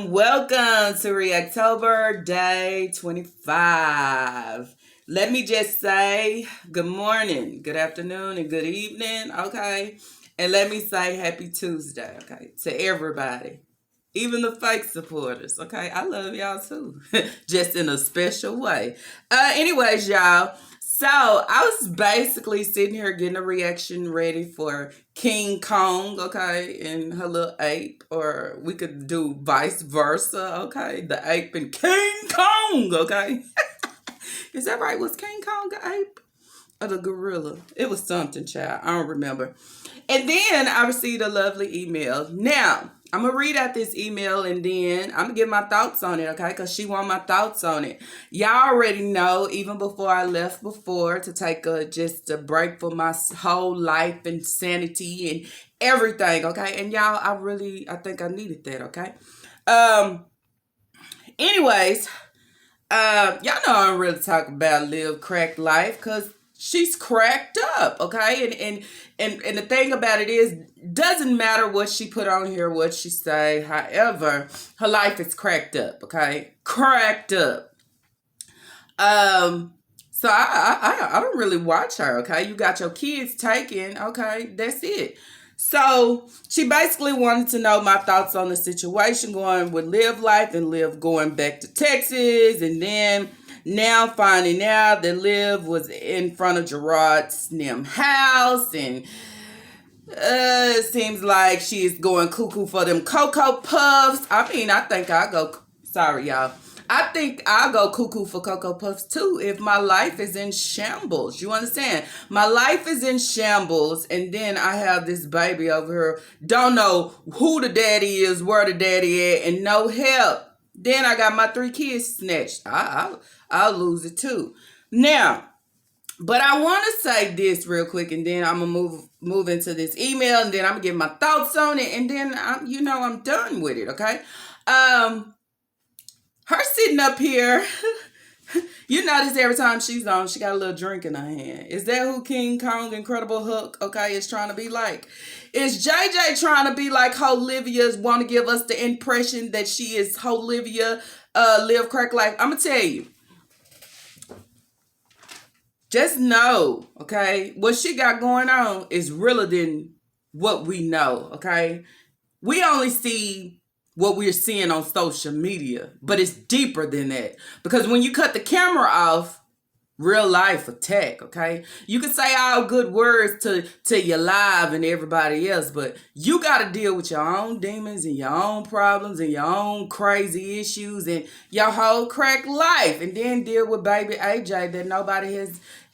Welcome to Reactober Day 25. Let me just say good morning, good afternoon, and good evening, okay? And let me say happy Tuesday, okay, to everybody. Even the fake supporters, okay? I love y'all too, just in a special way. Anyways, y'all, so I was basically sitting here getting a reaction ready for King Kong, okay, and her little ape, or we could do vice versa, okay? The ape and King Kong, okay? Is that right? Was King Kong an ape? Or the gorilla? It was something, child. I don't remember. And then I received a lovely email. Now, I'm going to read out this email and then I'm going to give my thoughts on it, okay? Because she want my thoughts on it. Y'all already know, even before I left before, to take just a break for my whole life and sanity and everything, okay? And y'all, I think I needed that, okay? Anyways, y'all know I don't really talk about live cracked life because she's cracked up, okay? And the thing about it is, doesn't matter what she put on here, what she say. However, her life is cracked up, okay? Cracked up. So I don't really watch her, okay? You got your kids taken, okay? That's it. So she basically wanted to know my thoughts on the situation going with Live Life and Live going back to Texas, and then now finding out that Liv was in front of Gerard's house, and it seems like she's going cuckoo for them Cocoa Puffs. I mean, I think I'll go, sorry y'all, I think I'll go cuckoo for Cocoa Puffs too if my life is in shambles. You understand? My life is in shambles, and then I have this baby over here, don't know who the daddy is, where the daddy at, and no help. Then I got my 3 kids snatched. I'll lose it too. Now, but I want to say this real quick, and then I'm gonna move into this email, and then I'm gonna give my thoughts on it, and then I'm done with it. Okay. Her sitting up here. You notice every time she's on, she got a little drink in her hand. Is that who King Kong Incredible Hulk, okay, is trying to be like? Is JJ trying to be like Olivia's, want to give us the impression that she is Olivia, live crack life? I'm going to tell you. Just know, okay, what she got going on is realer than what we know, okay? We only see what we're seeing on social media, but it's deeper than that. Because when you cut the camera off, real life attack, okay? You can say all good words to your live and everybody else, but you got to deal with your own demons and your own problems and your own crazy issues and your whole crack life, and then deal with baby AJ that nobody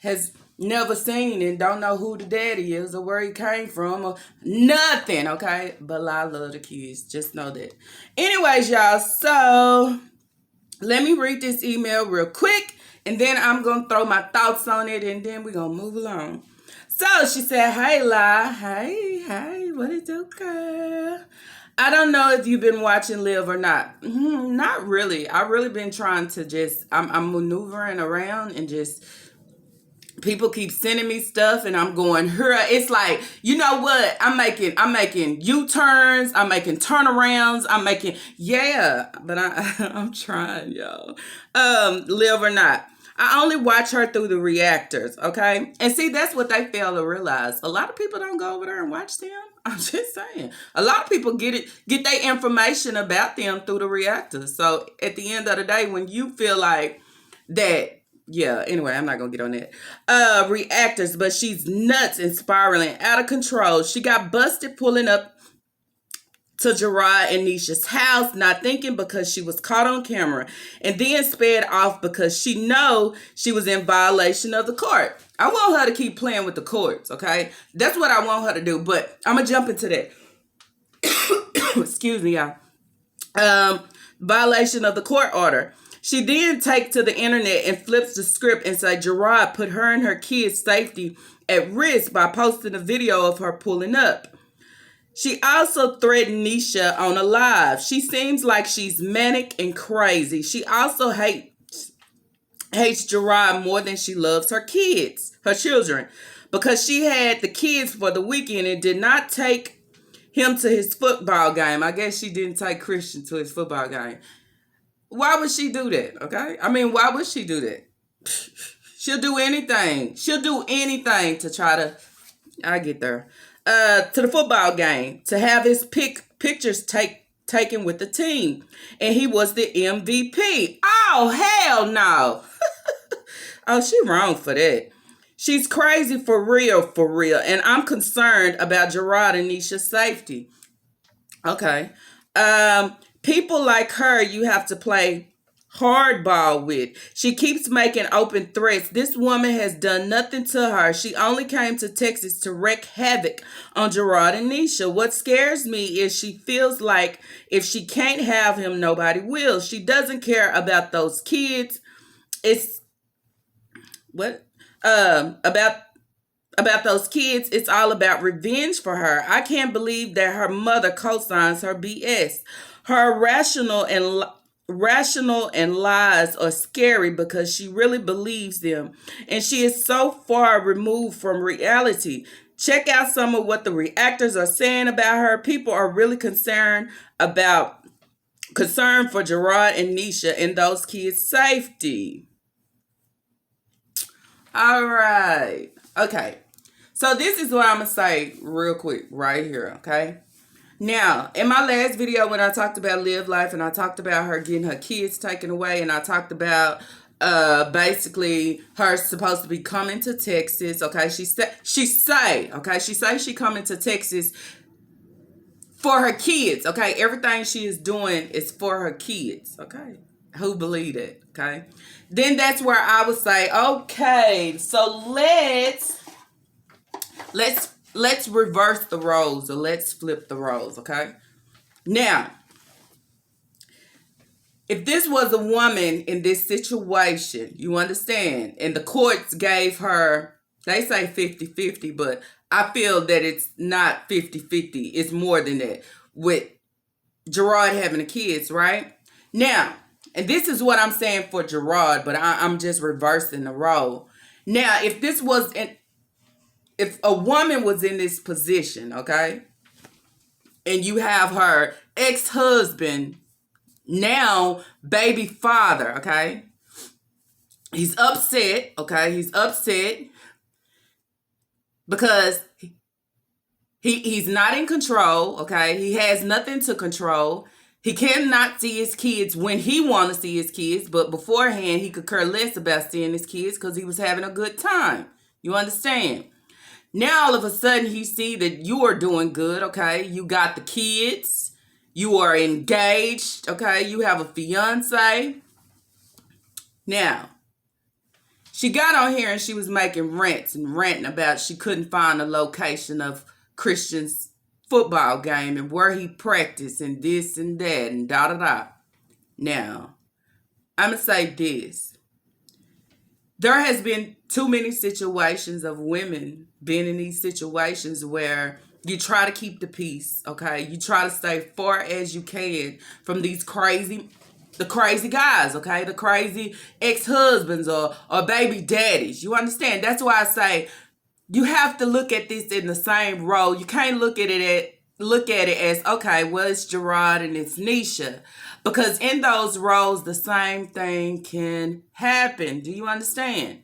has never seen and don't know who the daddy is or where he came from or nothing, okay? But I love the kids. Just know that. Anyways, y'all, so let me read this email real quick, and then I'm going to throw my thoughts on it, and then we're going to move along. So she said, hey, La. Hey, what it do, girl? I don't know if you've been watching Live or not. Not really. I've really been trying to just, I'm maneuvering around and just, people keep sending me stuff and I'm going, it's like, you know what? I'm making U-turns, I'm making turnarounds, but I'm trying, y'all. Live or not. I only watch her through the reactors, okay? And see, that's what they fail to realize. A lot of people don't go over there and watch them. I'm just saying. A lot of people get their information about them through the reactors. So at the end of the day, when you feel like that, yeah, anyway, I'm not gonna get on that. Reactors, but she's nuts and spiraling out of control. She got busted pulling up to Gerard and Nisha's house, not thinking because she was caught on camera, and then sped off because she know she was in violation of the court. I want her to keep playing with the courts, okay? That's what I want her to do, but I'm gonna jump into that. Excuse me, y'all. Violation of the court order. She then takes to the internet and flips the script and say Gerard put her and her kids' safety at risk by posting a video of her pulling up. She also threatened Nisha on a live. She seems like she's manic and crazy. She also hates Gerard more than she loves her kids, her children. because she had the kids for the weekend and did not take him to his football game. I guess she didn't take Christian to his football game. Why would she do that? Okay? I mean, why would she do that? She'll do anything. She'll do anything to try to, I get there. To the football game to have his pictures taken with the team. And he was the MVP. Oh, hell no. Oh, she wrong for that. She's crazy for real, and I'm concerned about Gerard and Nisha's safety. Okay. People like her, you have to play hardball with. She keeps making open threats. This woman has done nothing to her. She only came to Texas to wreak havoc on Gerard and Nisha. What scares me is she feels like if she can't have him, nobody will. She doesn't care about those kids. It's what about those kids. It's all about revenge for her. I can't believe that her mother co-signs her BS. Her rational and lies are scary because she really believes them, and she is so far removed from reality. Check out some of what the reactors are saying about her. People are really concerned for Gerard and Nisha and those kids' safety. All right. Okay. So this is what I'm going to say real quick right here, okay? Now, in my last video when I talked about Live Life and I talked about her getting her kids taken away and I talked about basically her supposed to be coming to Texas, okay? She say she coming to Texas for her kids, okay? Everything she is doing is for her kids, okay? Who believe it, okay? Then that's where I would say, okay, so let's reverse the roles, or let's flip the roles, okay? Now, if this was a woman in this situation, you understand, and the courts gave her, they say 50-50, but I feel that it's not 50-50. It's more than that. With Gerard having the kids, right? Now, and this is what I'm saying for Gerard, but I'm just reversing the role. Now, if a woman was in this position, okay, and you have her ex-husband, now baby father, okay, he's upset, okay, he's upset because he's not in control, okay, he has nothing to control. He cannot see his kids when he want to see his kids, but beforehand he could care less about seeing his kids because he was having a good time. You understand? Now all of a sudden he see that you are doing good, okay? You got the kids. You are engaged, okay? You have a fiance. Now, she got on here and she was making rants and ranting about she couldn't find a location of Christian's football game and where he practiced and this and that and da-da-da. Now, I'm going to say this. There has been too many situations of women being in these situations where you try to keep the peace, okay? You try to stay far as you can from the crazy guys, okay? The crazy ex-husbands or baby daddies. You understand? That's why I say you have to look at this in the same role. You can't look at it as, okay, well, it's Gerard and it's Nisha. Because in those roles, the same thing can happen. Do you understand?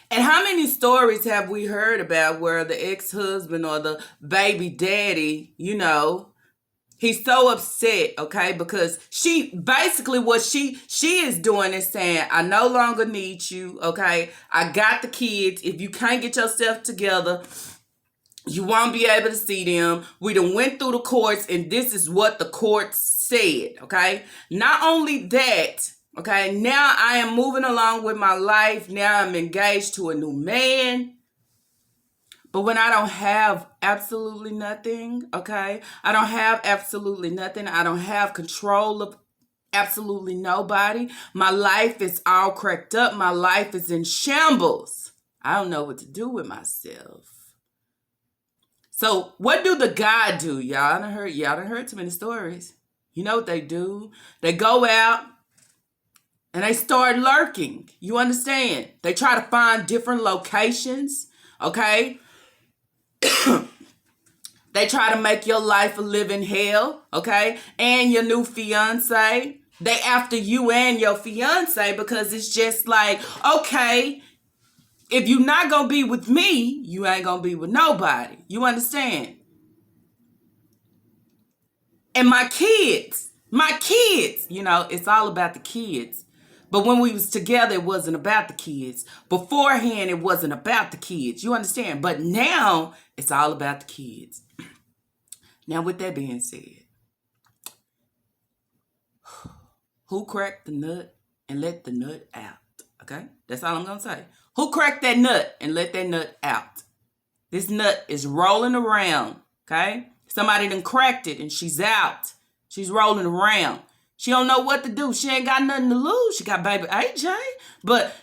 And how many stories have we heard about where the ex-husband or the baby daddy, you know, he's so upset, okay? Because she, basically what she is doing is saying, I no longer need you, okay? I got the kids. If you can't get yourself together, you won't be able to see them. We done went through the courts, and this is what the courts said, okay? Not only that, okay, now I am moving along with my life. Now I'm engaged to a new man. But when I don't have absolutely nothing, okay, I don't have absolutely nothing. I don't have control of absolutely nobody. My life is all cracked up. My life is in shambles. I don't know what to do with myself. So what do the guy do? Y'all done heard too many stories. You know what they do? They go out and they start lurking. You understand? They try to find different locations, okay? They try to make your life a living hell, okay? And your new fiance. They after you and your fiance because it's just like, okay, if you're not going to be with me, you ain't going to be with nobody. You understand? And my kids, it's all about the kids. But when we was together, it wasn't about the kids. Beforehand, it wasn't about the kids. You understand? But now, it's all about the kids. Now, with that being said, who cracked the nut and let the nut out? Okay? That's all I'm going to say. Who cracked that nut and let that nut out? This nut is rolling around. Okay? Somebody done cracked it and she's out. She's rolling around. She don't know what to do. She ain't got nothing to lose. She got baby AJ. But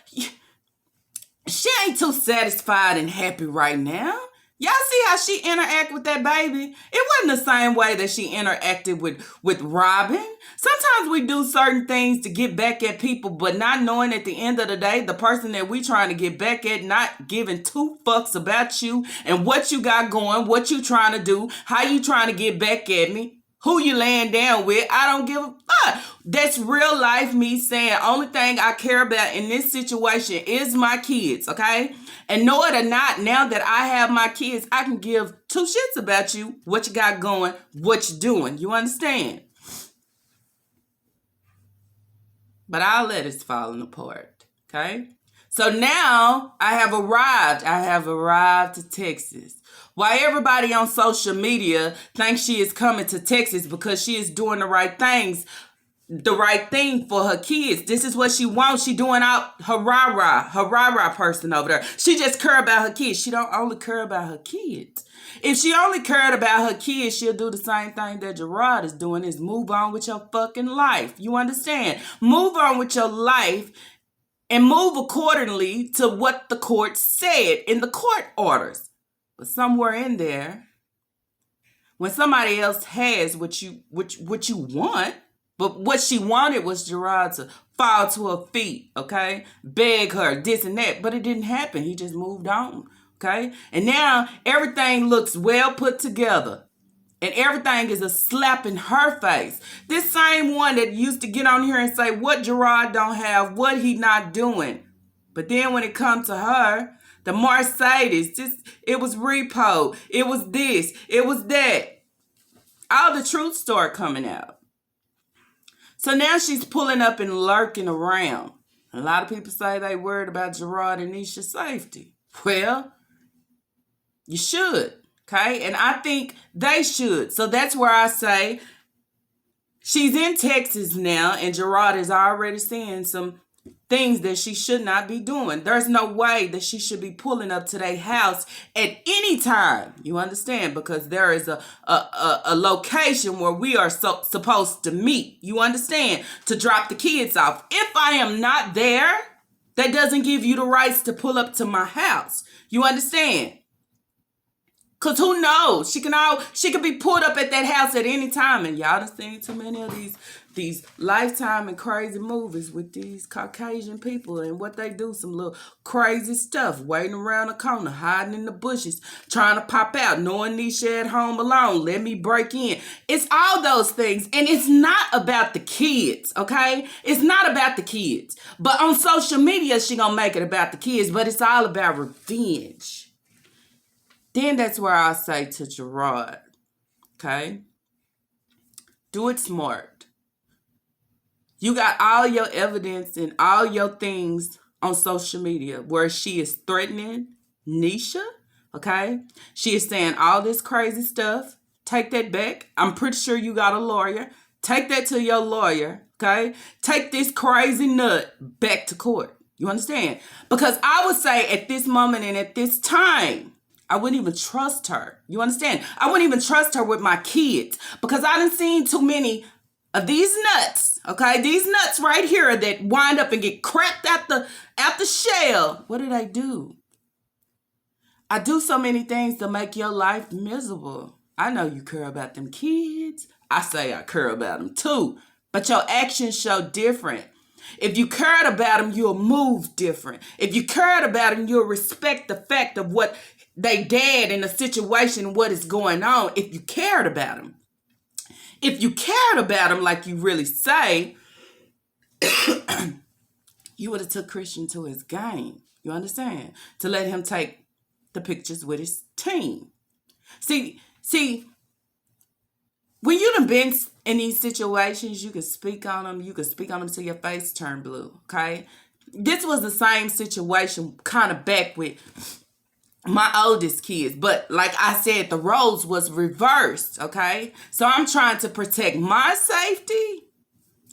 she ain't too satisfied and happy right now. Y'all see how she interact with that baby? It wasn't the same way that she interacted with Robin. Sometimes we do certain things to get back at people, but not knowing at the end of the day, the person that we trying to get back at, not giving two fucks about you and what you got going, what you trying to do, how you trying to get back at me, who you laying down with. I don't give a fuck. That's real life me saying only thing I care about in this situation is my kids, okay? And know it or not, now that I have my kids, I can give two shits about you, what you got going, what you doing. You understand? But I'll let it's falling apart, okay? So now I have arrived to Texas. While everybody on social media thinks she is coming to Texas because she is doing the right thing for her kids. This is what she wants. She doing out her rah-rah person over there. She just care about her kids. She don't only care about her kids. If she only cared about her kids, she'll do the same thing that Gerard is doing, is move on with your fucking life. You understand? Move on with your life and move accordingly to what the court said in the court orders. But somewhere in there, when somebody else has what you want, but what she wanted was Gerard to fall to her feet, okay? Beg her, this and that. But it didn't happen. He just moved on, okay? And now everything looks well put together. And everything is a slap in her face. This same one that used to get on here and say what Gerard don't have, what he not doing. But then when it comes to her, the Mercedes, it was repo, it was this, it was that. All the truth start coming out. So now she's pulling up and lurking around. A lot of people say they worried about Gerard and Nisha's safety. Well, you should, okay? And I think they should. So that's where I say she's in Texas now, and Gerard is already seeing some things that she should not be doing. There's no way that she should be pulling up to their house at any time. You understand? Because there is a location where we are supposed to meet. You understand? To drop the kids off. If I am not there, that doesn't give you the rights to pull up to my house. You understand? Because who knows? She could be pulled up at that house at any time. And y'all done seen too many of these Lifetime and crazy movies with these Caucasian people and what they do, some little crazy stuff, waiting around the corner, hiding in the bushes, trying to pop out, knowing Nisha at home alone, let me break in. It's all those things. And it's not about the kids, okay? It's not about the kids. But on social media, she gonna make it about the kids, but it's all about revenge. Then that's where I say to Gerard, okay? Do it smart. You got all your evidence and all your things on social media where she is threatening Nisha, okay? She is saying all this crazy stuff. Take that back. I'm pretty sure you got a lawyer. Take that to your lawyer, okay? Take this crazy nut back to court. You understand? Because I would say at this moment and at this time, I wouldn't even trust her. You understand? I wouldn't even trust her with my kids because I done seen too many of these nuts, okay? These nuts right here that wind up and get cracked out the shell. What do? I do so many things to make your life miserable. I know you care about them kids. I say I care about them too. But your actions show different. If you cared about them, you'll move different. If you cared about them, you'll respect the fact of what they did in the situation, what is going on. If you cared about them. If you cared about him like you really say, you would have took Christian to his game. You understand? To let him take the pictures with his team. See, when you done been in these situations, you can speak on them. You can speak on them till your face turn blue, okay? This was the same situation kind of back with my oldest kids. But like I said, the roles was reversed, okay? So I'm trying to protect my safety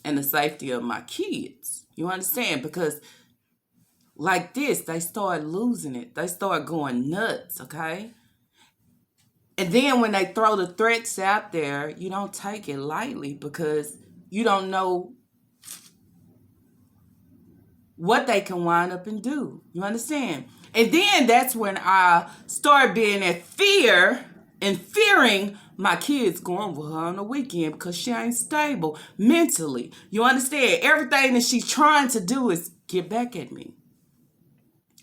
and the safety of my kids. You understand? Because like this, they start losing it. They start going nuts, okay? And then when they throw the threats out there, you don't take it lightly because you don't know what they can wind up and do. You understand? And then that's when I start being at fear and fearing my kids going with her on the weekend because she ain't stable mentally. You understand? Everything that she's trying to do is get back at me.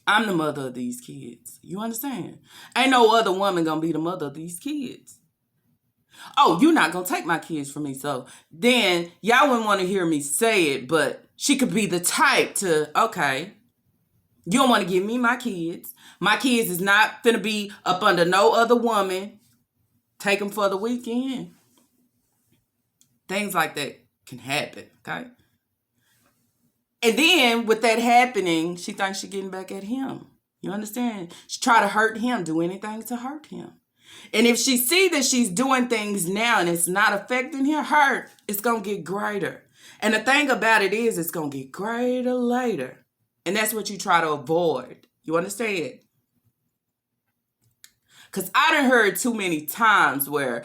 I'm the mother of these kids. You understand? Ain't no other woman gonna be the mother of these kids. Oh, you're not gonna take my kids from me. So then y'all wouldn't want to hear me say it, but she could be the type to, okay, you don't want to give me my kids. My kids is not finna be up under no other woman. Take them for the weekend. Things like that can happen, okay? And then with that happening, she thinks she's getting back at him. You understand? She try to hurt him, do anything to hurt him. And if she see that she's doing things now and it's not affecting her, it's going to get greater. And the thing about it is it's going to get greater later. And that's what you try to avoid. You understand? Because I done heard too many times where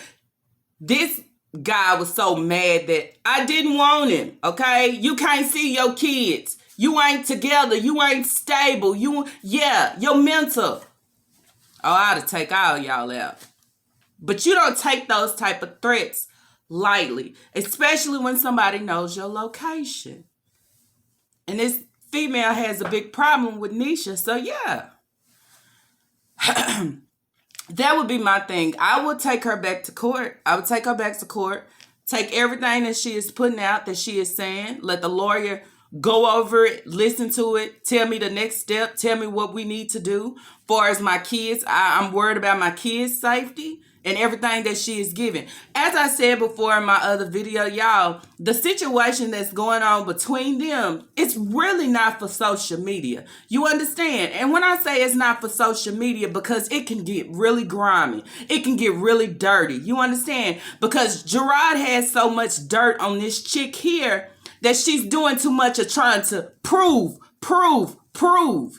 this guy was so mad that I didn't want him, okay? You can't see your kids. You ain't together. You ain't stable. Your mental. Oh, I ought to take all y'all out. But you don't take those type of threats lightly, especially when somebody knows your location. And this female has a big problem with Nisha, so yeah. That would be my thing. I would take her back to court. I would take her back to court. Take everything that she is putting out, that she is saying. Let the lawyer go over it, listen to it, tell me the next step, tell me what we need to do. As far as my kids, I'm worried about my kids' safety and everything that she is giving. As I said before in my other video, y'all, the situation that's going on between them, it's really not for social media. You understand? And when I say it's not for social media, because it can get really grimy. It can get really dirty. You understand? Because Gerard has so much dirt on this chick here that she's doing too much of trying to prove.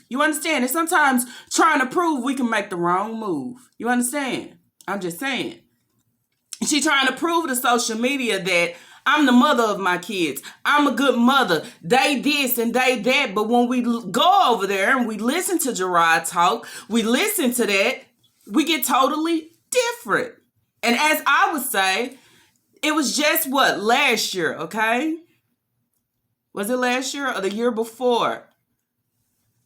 You understand? And sometimes trying to prove, we can make the wrong move. You understand? I'm just saying. She trying to prove to social media that I'm the mother of my kids. I'm a good mother. They this and they that. But when we go over there and we listen to Gerard talk, we listen to that, we get totally different. And as I would say, it was just last year, okay? Was it last year or the year before?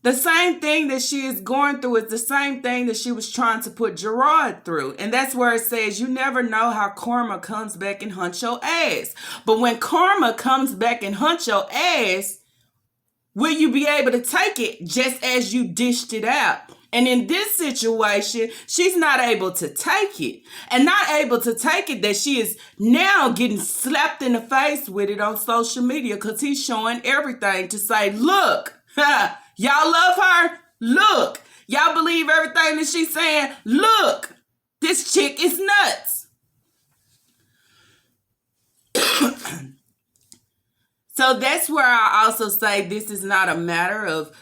The same thing that she is going through is the same thing that she was trying to put Gerard through. And that's where it says you never know how karma comes back and hunts your ass. But when karma comes back and hunts your ass, will you be able to take it just as you dished it out? And in this situation, she's not able to take it. And not able to take it that she is now getting slapped in the face with it on social media because he's showing everything to say, look, y'all love her? Look. Y'all believe everything that she's saying? Look. This chick is nuts. So that's where I also say this is not a matter of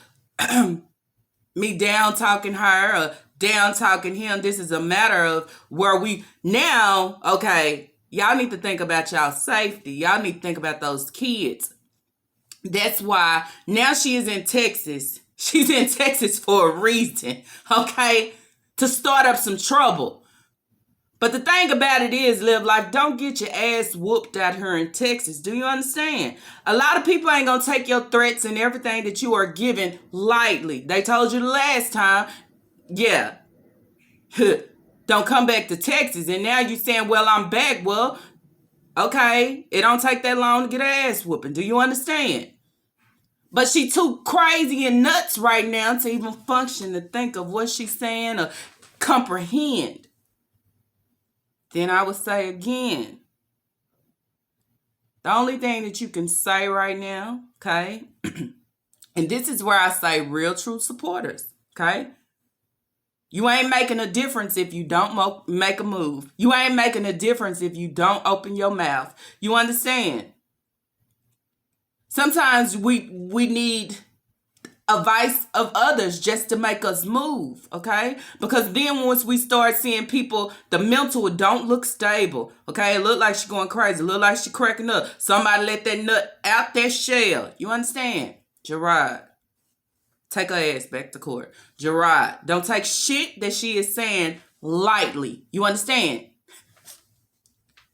me down talking her or down talking him. This is a matter of where we now, okay, y'all need to think about y'all safety. Y'all need to think about those kids. That's why now she is in Texas. She's in Texas for a reason, okay? To start up some trouble. But the thing about it is, live life, don't get your ass whooped out here in Texas. Do you understand? A lot of people ain't gonna take your threats and everything that you are given lightly. They told you the last time, yeah, don't come back to Texas. And now you saying, well, I'm back. Well, okay, it don't take that long to get her ass whooping. Do you understand? But she too crazy and nuts right now to even function, to think of what she's saying or comprehend. Then I would say again, the only thing that you can say right now, okay, and this is where I say real true supporters, okay? You ain't making a difference if you don't make a move. You ain't making a difference if you don't open your mouth. You understand? Sometimes we need advice of others just to make us move, okay? Because then once we start seeing people, the mental don't look stable, okay? It look like she going crazy. It look like she cracking up. Somebody let that nut out that shell. You understand? Gerard, take her ass back to court. Gerard, don't take shit that she is saying lightly. You understand?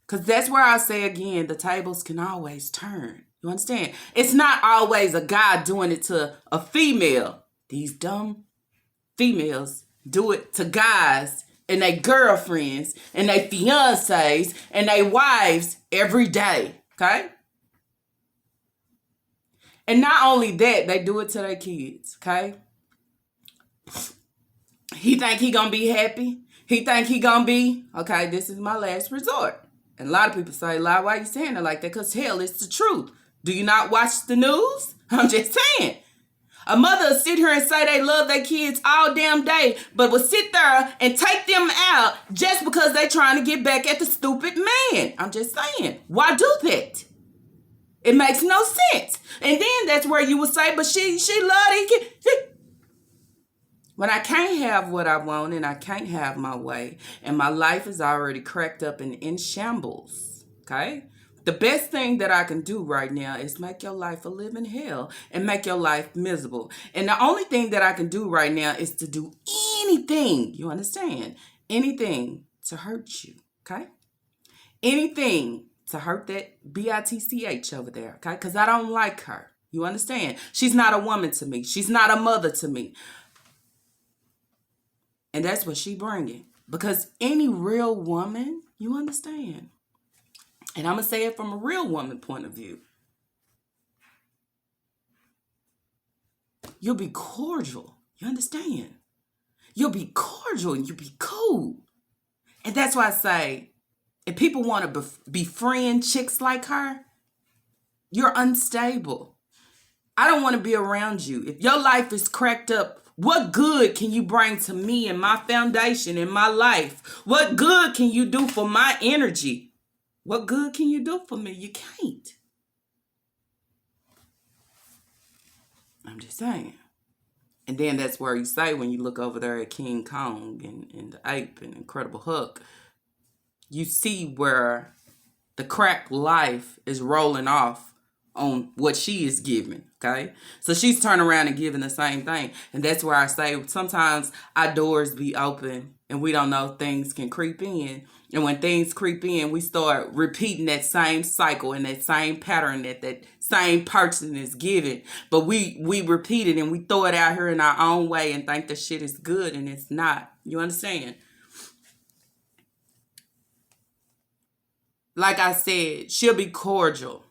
Because that's where I say again, the tables can always turn. You understand? It's not always a guy doing it to a female. These dumb females do it to guys and their girlfriends and their fiancés and their wives every day. Okay? And not only that, they do it to their kids. Okay? He think he gonna be happy. He think he gonna be, okay, this is my last resort. And a lot of people say, "Lie, why are you saying it like that?" Because hell, it's the truth. Do you not watch the news? I'm just saying. A mother will sit here and say they love their kids all damn day, but will sit there and take them out just because they trying to get back at the stupid man. I'm just saying. Why do that? It makes no sense. And then that's where you would say, but she love these kids. When I can't have what I want and I can't have my way and my life is already cracked up and in shambles, okay? The best thing that I can do right now is make your life a living hell and make your life miserable. And the only thing that I can do right now is to do anything, you understand? Anything to hurt you, okay? Anything to hurt that bitch over there, okay? Because I don't like her. You understand? She's not a woman to me. She's not a mother to me. And that's what she bringing. Because any real woman, you understand? And I'm going to say it from a real woman point of view. You'll be cordial. You understand? You'll be cordial and you'll be cool. And that's why I say, if people want to befriend chicks like her, you're unstable. I don't want to be around you. If your life is cracked up, what good can you bring to me and my foundation and my life? What good can you do for my energy? What good can you do for me? You can't. I'm just saying. And then that's where you say when you look over there at King Kong and the ape and Incredible Hulk, you see where the crack life is rolling off on what she is giving, okay? So she's turning around and giving the same thing. And that's where I say sometimes our doors be open and we don't know things can creep in. And when things creep in, we start repeating that same cycle and that same pattern that same person is giving. But we repeat it and we throw it out here in our own way and think the shit is good and it's not. You understand? Like I said, she'll be cordial.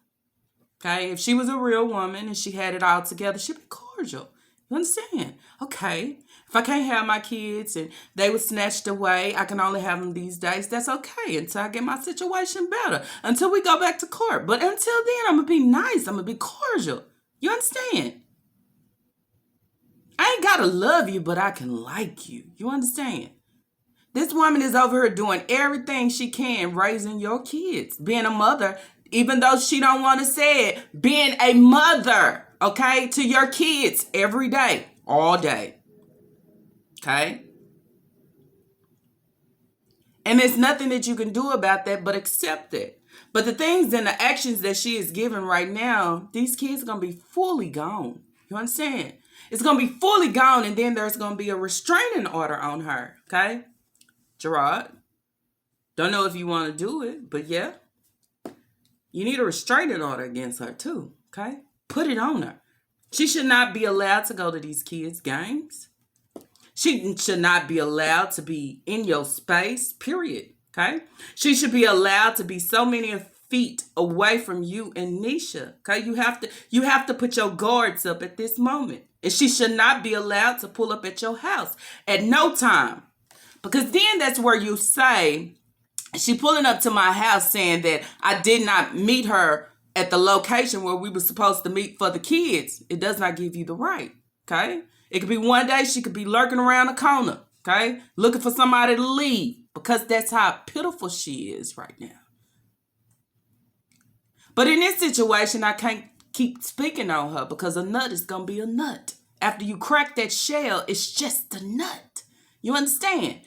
Okay, if she was a real woman and she had it all together, she'd be cordial. You understand? Okay, if I can't have my kids and they were snatched away, I can only have them these days. That's okay until I get my situation better, until we go back to court. But until then, I'm going to be nice. I'm going to be cordial. You understand? I ain't got to love you, but I can like you. You understand? This woman is over here doing everything she can, raising your kids, being a mother. Even though she don't want to say it, being a mother, okay, to your kids every day, all day, okay? And there's nothing that you can do about that but accept it. But the things and the actions that she is giving right now, these kids are going to be fully gone. You understand? It's going to be fully gone, and then there's going to be a restraining order on her, okay? Gerard, Don't know if you want to do it, but yeah, you need a restraining order against her too, okay? Put it on her. She should not be allowed to go to these kids' games. She should not be allowed to be in your space, period, okay? She should be allowed to be so many feet away from you and Nisha, okay? You have to put your guards up at this moment. And she should not be allowed to pull up at your house at no time. Because then that's where you say, she pulling up to my house saying that I did not meet her at the location where we were supposed to meet for the kids. It does not give you the right, okay? It could be one day she could be lurking around the corner, okay? Looking for somebody to leave because that's how pitiful she is right now. But in this situation, I can't keep speaking on her because a nut is going to be a nut. After you crack that shell, it's just a nut. You understand?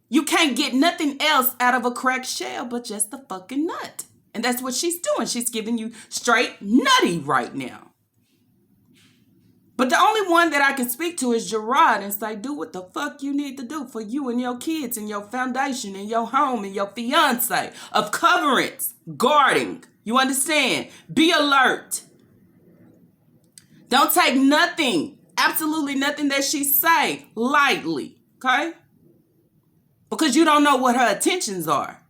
You can't get nothing else out of a cracked shell but just a fucking nut. And that's what she's doing. She's giving you straight nutty right now. But the only one that I can speak to is Gerard and say, do what the fuck you need to do for you and your kids and your foundation and your home and your fiance of coverings, guarding. You understand? Be alert. Don't take nothing, absolutely nothing that she say lightly, okay? Because you don't know what her intentions are.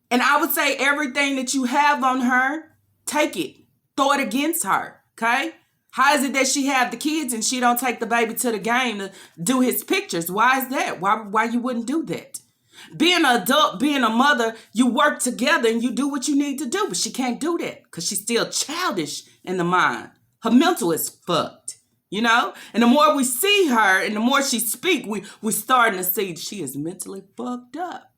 And I would say everything that you have on her, take it. Throw it against her, okay? How is it that she have the kids and she don't take the baby to the game to do his pictures? Why is that? Why you wouldn't do that? Being an adult, being a mother, you work together and you do what you need to do. But she can't do that because she's still childish in the mind. Her mental is fucked, you know? And the more we see her and the more she speak, we're starting to see she is mentally fucked up.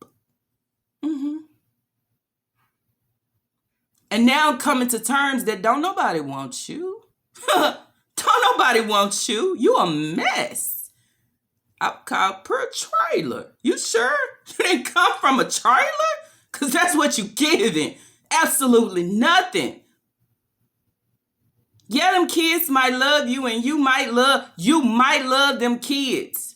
And now coming to terms that don't nobody want you. Don't nobody want you. You a mess. I'm called per trailer. You sure you didn't come from a trailer? Because that's what you giving. Absolutely nothing. Yeah, them kids might love you and you might love them kids.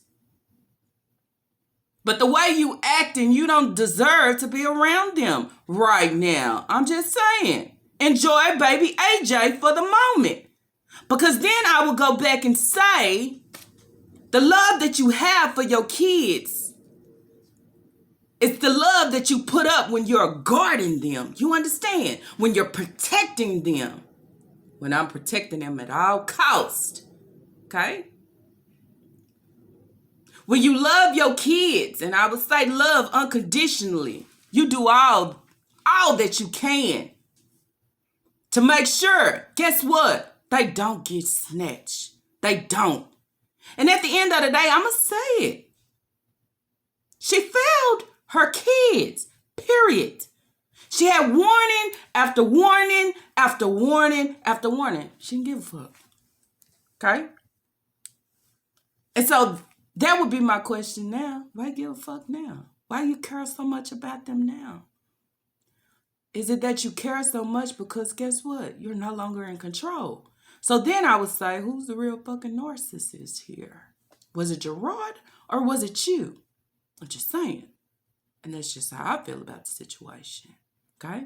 But the way you acting, you don't deserve to be around them right now. I'm just saying. Enjoy baby AJ for the moment. Because then I will go back and say, the love that you have for your kids, it's the love that you put up when you're guarding them. You understand? When you're protecting them. When I'm protecting them at all costs. Okay? When you love your kids, and I would say love unconditionally, you do all that you can to make sure, guess what? They don't get snatched. They don't. And at the end of the day, I'm going to say it. She failed her kids, period. She had warning after warning after warning after warning. She didn't give a fuck. Okay? And so that would be my question now. Why give a fuck now? Why you care so much about them now? Is it that you care so much because guess what? You're no longer in control. So then I would say, who's the real fucking narcissist here? Was it Gerard or was it you? I'm just saying. And that's just how I feel about the situation. Okay?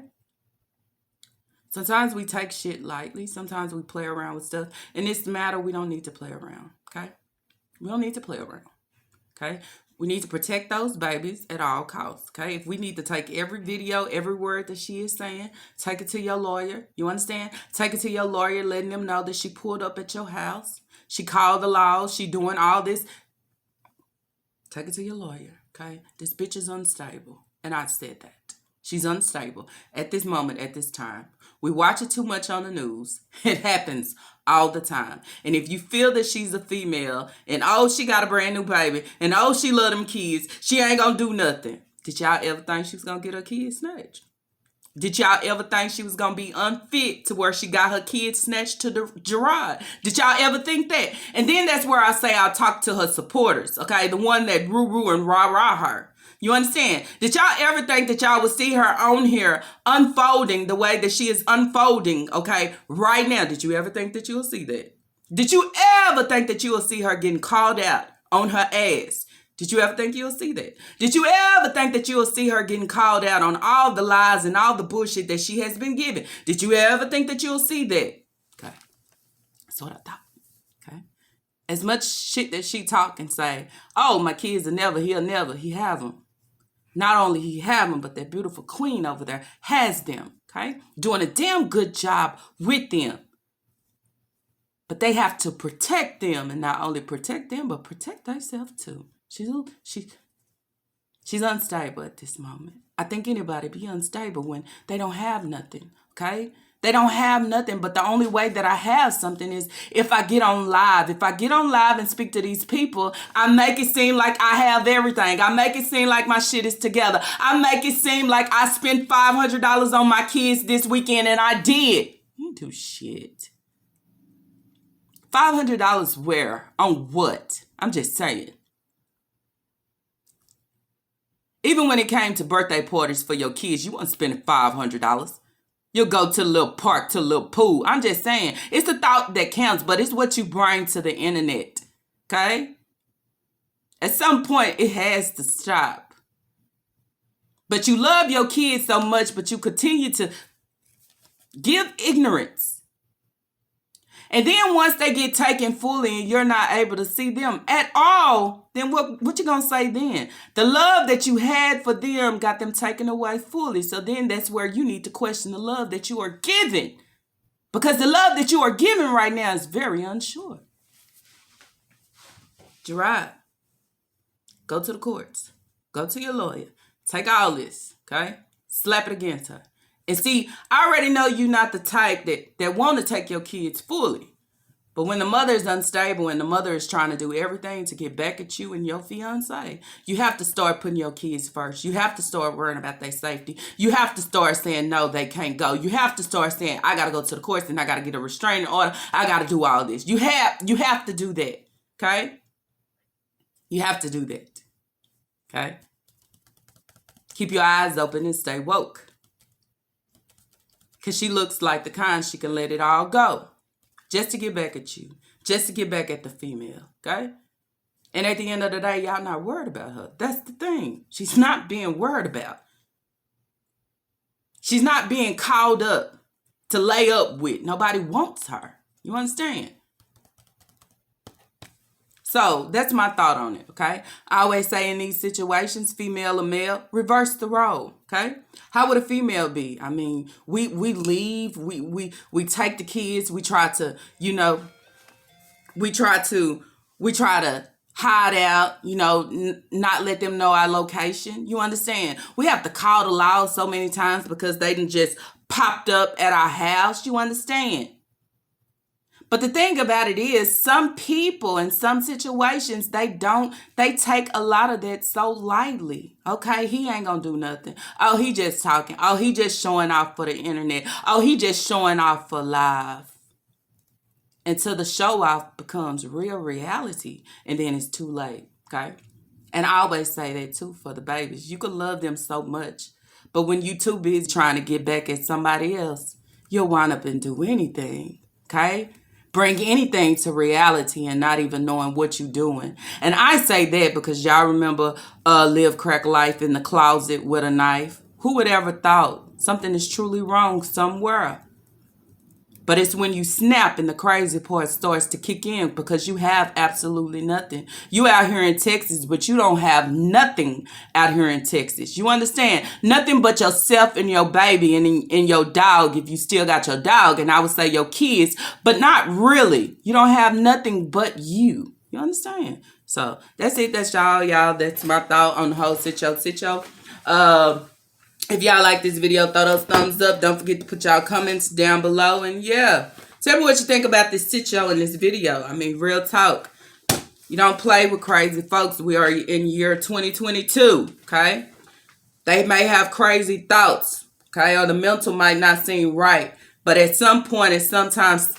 Sometimes we take shit lightly. Sometimes we play around with stuff. In this matter, we don't need to play around. Okay? We don't need to play around. Okay? We need to protect those babies at all costs. Okay? If we need to take every video, every word that she is saying, take it to your lawyer. You understand? Take it to your lawyer, letting them know that she pulled up at your house. She called the laws. She doing all this. Take it to your lawyer. Okay? This bitch is unstable. And I said that. She's unstable at this moment, at this time. We watch it too much on the news. It happens all the time. And if you feel that she's a female and, oh, she got a brand new baby and, oh, she love them kids, she ain't going to do nothing. Did y'all ever think she was going to get her kids snatched? Did y'all ever think she was going to be unfit to where she got her kids snatched to the Gerard? Did y'all ever think that? And then that's where I say I'll talk to her supporters, okay? The one that roo-roo and rah-rah her. You understand? Did y'all ever think that y'all would see her on here unfolding the way that she is unfolding, okay, right now? Did you ever think that you'll see that? Did you ever think that you will see her getting called out on her ass? Did you ever think you'll see that? Did you ever think that you'll see her getting called out on all the lies and all the bullshit that she has been given? Did you ever think that you'll see that? Okay. That's what I thought. Okay. As much shit that she talk and say, oh, my kids will never, he have them. Not only he have them, but that beautiful queen over there has them. Okay. Doing a damn good job with them. But they have to protect them, and not only protect them, but protect themselves too. She's unstable at this moment. I think anybody be unstable when they don't have nothing, okay? They don't have nothing, but the only way that I have something is if I get on live. If I get on live and speak to these people, I make it seem like I have everything. I make it seem like my shit is together. I make it seem like I spent $500 on my kids this weekend, and I did. You do shit. $500 where? On what? I'm just saying. Even when it came to birthday parties for your kids, you weren't spending $500. You'll go to the little park, to the little pool. I'm just saying, it's the thought that counts, but it's what you bring to the internet, okay? At some point, it has to stop. But you love your kids so much, but you continue to give ignorance. And then once they get taken fully and you're not able to see them at all, then what you gonna say then? The love that you had for them got them taken away fully. So then that's where you need to question the love that you are giving. Because the love that you are giving right now is very unsure. Gerard, go to the courts. Go to your lawyer. Take all this, okay? Slap it against her. And see, I already know you're not the type that want to take your kids fully. But when the mother is unstable and the mother is trying to do everything to get back at you and your fiance, you have to start putting your kids first. You have to start worrying about their safety. You have to start saying, no, they can't go. You have to start saying, I got to go to the courts and I got to get a restraining order. I got to do all this. You have to do that, okay? You have to do that, okay? Keep your eyes open and stay woke. Because she looks like the kind she can let it all go. Just to get back at you. Just to get back at the female. Okay? And at the end of the day, y'all not worried about her. That's the thing. She's not being worried about. She's not being called up to lay up with. Nobody wants her. You understand? So that's my thought on it, okay? I always say in these situations, female or male, reverse the role, okay? How would a female be? I mean, we leave, we take the kids, we try to, we try to hide out, not let them know our location. You understand? We have to call the law so many times because they done just popped up at our house. You understand? But the thing about it is, some people in some situations, they take a lot of that so lightly. Okay, he ain't gonna do nothing. Oh, he just talking. Oh, he just showing off for the internet. Oh, he just showing off for live. Until the show off becomes real reality. And then it's too late, okay? And I always say that too for the babies. You can love them so much. But when you too busy trying to get back at somebody else, you'll wind up and do anything, okay? Bring anything to reality and not even knowing what you're doing. And I say that because y'all remember Live Crack Life in the closet with a knife. Who would ever thought something is truly wrong somewhere? But it's when you snap and the crazy part starts to kick in because you have absolutely nothing. You out here in Texas, but you don't have nothing out here in Texas. You understand? Nothing but yourself and your baby and your dog if you still got your dog. And I would say your kids, but not really. You don't have nothing but you. You understand? So that's it. That's y'all. That's my thought on the whole sitcho. If y'all like this video, throw those thumbs up. Don't forget to put y'all comments down below. And yeah, tell me what you think about this sitcho in this video. I mean, real talk. You don't play with crazy folks. We are in year 2022, okay? They may have crazy thoughts, okay? Or the mental might not seem right. But at some point, and sometimes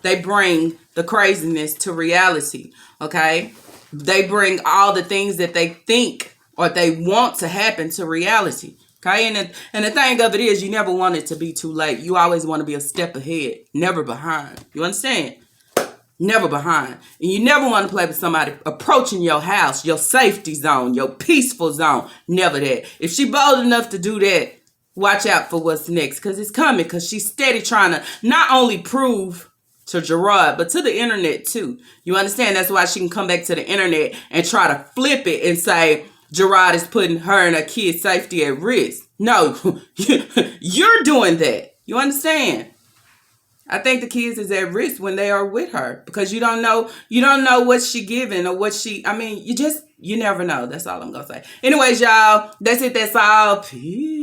they bring the craziness to reality, okay? They bring all the things that they think or they want to happen to reality. Okay, and the thing of it is, you never want it to be too late. You always want to be a step ahead, never behind. You understand? Never behind. And you never want to play with somebody approaching your house, your safety zone, your peaceful zone. Never that. If she bold enough to do that, watch out for what's next, because it's coming, because she's steady trying to not only prove to Gerard, but to the internet too. You understand? That's why she can come back to the internet and try to flip it and say Gerard is putting her and her kids' safety at risk. No, you're doing that. You understand? I think the kids is at risk when they are with her, because you don't know what she giving or what you never know. That's all I'm gonna say. Anyways, y'all, that's it. That's all. Peace.